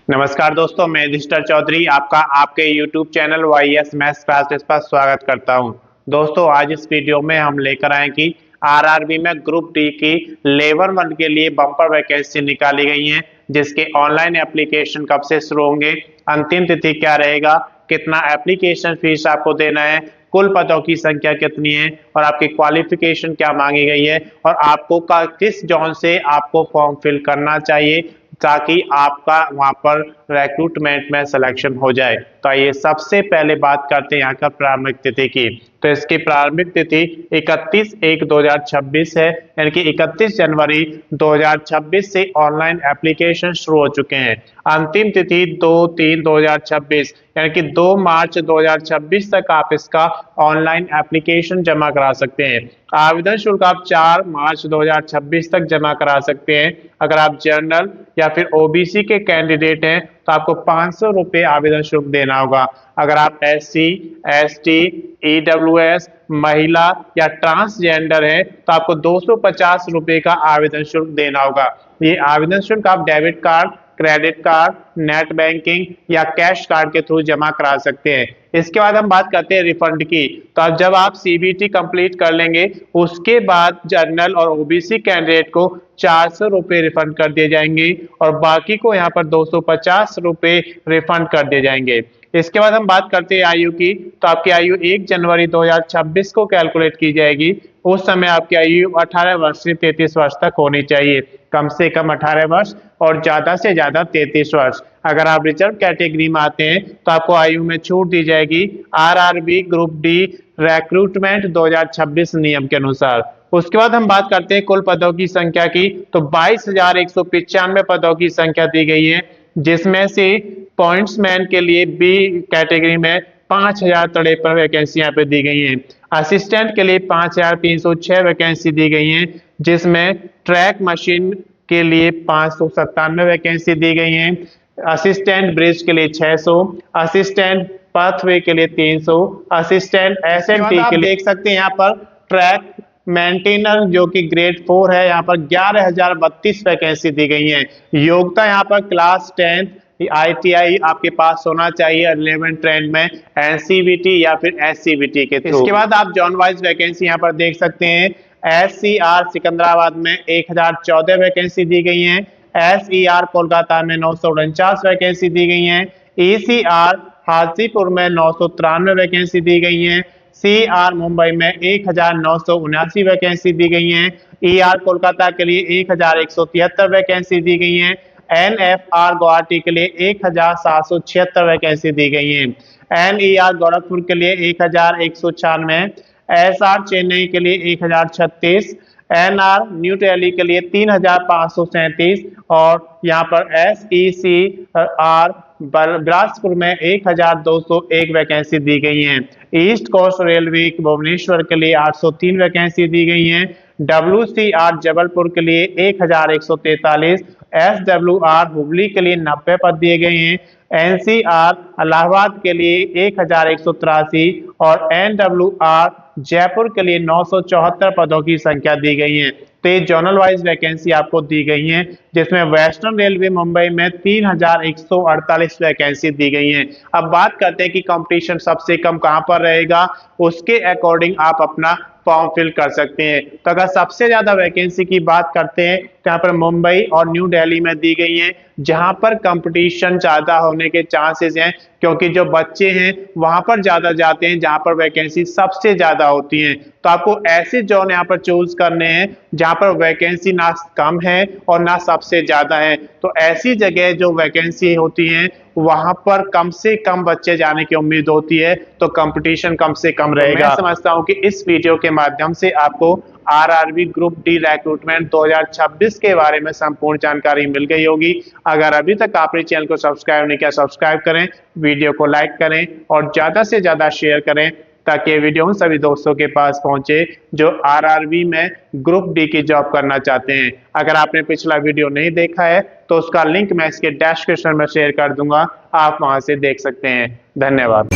नमस्कार दोस्तों, मैं युधिष्ठिर चौधरी आपका आपके YouTube channel YES maths classes पर स्वागत करता हूं। दोस्तों, आज इस वीडियो में हम लेकर आए कि आरआरबी में ग्रुप डी की लेवल 1 के लिए बम्पर वैकेंसी निकाली गई है, जिसके ऑनलाइन एप्लीकेशन कब से शुरू होंगे, अंतिम तिथि क्या रहेगा, कितना एप्लीकेशन फीस आपको देना है, कुल पदों की संख्या कितनी है और आपकी क्वालिफिकेशन क्या मांगी गई है और आपको किस जोन से आपको फॉर्म फिल करना चाहिए ताकि आपका वहां पर रिक्रूटमेंट में सिलेक्शन हो जाए। तो आइए सबसे पहले बात करते हैं यहाँ का प्रारंभिक तिथि की। तो इसकी प्रारंभिक तिथि 31/1/2026 है, यानी कि 31 जनवरी 2026 से ऑनलाइन एप्लीकेशन शुरू हो चुके हैं। अंतिम तिथि 2/3/2026 यानी कि 2 मार्च 2026 तक आप इसका ऑनलाइन एप्लीकेशन जमा करा सकते हैं। आवेदन शुल्क आप 4 मार्च 2026 तक जमा करा सकते हैं। अगर आप जनरल या फिर ओबीसी के कैंडिडेट हैं तो आपको 500 रुपये आवेदन शुल्क देना होगा। अगर आप SC, ST, EWS, महिला या ट्रांसजेंडर है तो आपको 250 रुपये का आवेदन शुल्क देना होगा। ये आवेदन शुल्क आप debit card, credit card, net banking या कैश कार्ड के थ्रू जमा करा सकते हैं। इसके बाद हम बात करते हैं रिफंड की। तो अब जब आप CBT कंप्लीट कर लेंगे उसके बाद जनरल और ओबीसी कैंडिडेट को 400 रुपये रिफंड कर दिए जाएंगे और बाकी को यहाँ पर 250 रुपये रिफंड कर दिए जाएंगे। इसके बाद हम बात करते हैं आयु की। तो आपकी आयु 1 जनवरी 2026 को कैलकुलेट की जाएगी। उस समय आपकी आयु 18 वर्ष से 33 वर्ष तक होनी चाहिए। कम से कम 18 वर्ष और ज्यादा से ज्यादा 33 वर्ष। अगर आप रिजर्व कैटेगरी में आते हैं तो आपको आयु में छूट दी जाएगी आरआरबी ग्रुप डी रिक्रूटमेंट 2026 नियम के अनुसार। उसके बाद हम बात करते हैं कुल पदों की संख्या की। तो 22,195 पदों की संख्या दी गई है, जिसमें से पॉइंट्समैन के लिए बी कैटेगरी में 5,053 वैकेंसी यहाँ पे दी गई हैं। असिस्टेंट के लिए 5,306 वैकेंसी दी गई हैं, जिसमें ट्रैक मशीन के लिए 597 वैकेंसी दी गई हैं। असिस्टेंट ब्रिज के लिए 600, असिस्टेंट पाथवे के लिए 300, असिस्टेंट SNT के लिए देख सकते हैं यहाँ पर ट्रैक मेंटेनर जो कि ग्रेड 4 है, यहाँ पर 11,032 वैकेंसी दी गई है। योग्यता यहाँ पर क्लास 10 ITI आपके पास होना चाहिए 11 ट्रेंड में, NCVT या फिर SCVT के थ्रू। इसके बाद आप जॉन वाइज वैकेंसी यहाँ पर देख सकते हैं। SCR सिकंदराबाद में 1014 वैकेंसी दी गई है। SER कोलकाता में 949 वैकेंसी दी गई है। ECR हाजीपुर में 993 वैकेंसी दी गई है। CR मुंबई में 1979 वैकेंसी दी गई है। ER कोलकाता के लिए 1173 वैकेंसी दी गई है। NFR गुवाहाटी के लिए 1776 वैकेंसी दी गई है। NER गोरखपुर के लिए 1196, SR चेन्नई के लिए 1036, NR न्यू दिल्ली के लिए 3537 और यहाँ पर SECR बिलासपुर में 1201 वैकेंसी दी गई है। ईस्ट कोस्ट रेलवे भुवनेश्वर के लिए 803 वैकेंसी दी गई है। WCR जबलपुर के लिए 1143, SWR हुबली के लिए 90 पद दिए गए हैं। NCR इलाहाबाद के लिए 1183 और NWR जयपुर के लिए 974 पदों की संख्या दी गई है। तो ये जोनल वाइज वैकेंसी आपको दी गई है, जिसमें वेस्टर्न रेलवे मुंबई में 3148 वैकेंसी दी गई है। अब बात करते हैं कि कंपटीशन सबसे कम कहां पर रहेगा, उसके अकॉर्डिंग आप अपना फॉर्म फिल कर सकते हैं। तो अगर सबसे ज्यादा वैकेंसी की बात करते हैं तो यहाँ पर मुंबई और न्यू दिल्ली में दी गई है, जहां पर कंपटीशन ज्यादा होने के चांसेस हैं, क्योंकि जो बच्चे हैं वहां पर ज्यादा जाते हैं जहां पर वैकेंसी सबसे ज्यादा होती है। तो आपको ऐसे जोन यहाँ पर चूज करने हैं जहां पर वैकेंसी ना कम है और ना सबसे ज्यादा है। तो ऐसी जगह जो वैकेंसी होती है वहां पर कम से कम बच्चे जाने की उम्मीद होती है, तो कंपटीशन कम से कम रहेगा। मैं समझता हूं कि इस वीडियो के माध्यम से आपको आरआरबी ग्रुप डी रिक्रूटमेंट 2026 के बारे में संपूर्ण जानकारी मिल गई होगी। अगर अभी तक आपने चैनल को सब्सक्राइब नहीं किया, सब्सक्राइब करें, वीडियो को लाइक करें और ज्यादा से ज्यादा शेयर करें, ताकि ये वीडियो उन सभी दोस्तों के पास पहुंचे जो आरआरबी में ग्रुप डी की जॉब करना चाहते हैं। अगर आपने पिछला वीडियो नहीं देखा है तो उसका लिंक मैं इसके डिस्क्रिप्शन में शेयर कर दूंगा, आप वहां से देख सकते हैं। धन्यवाद।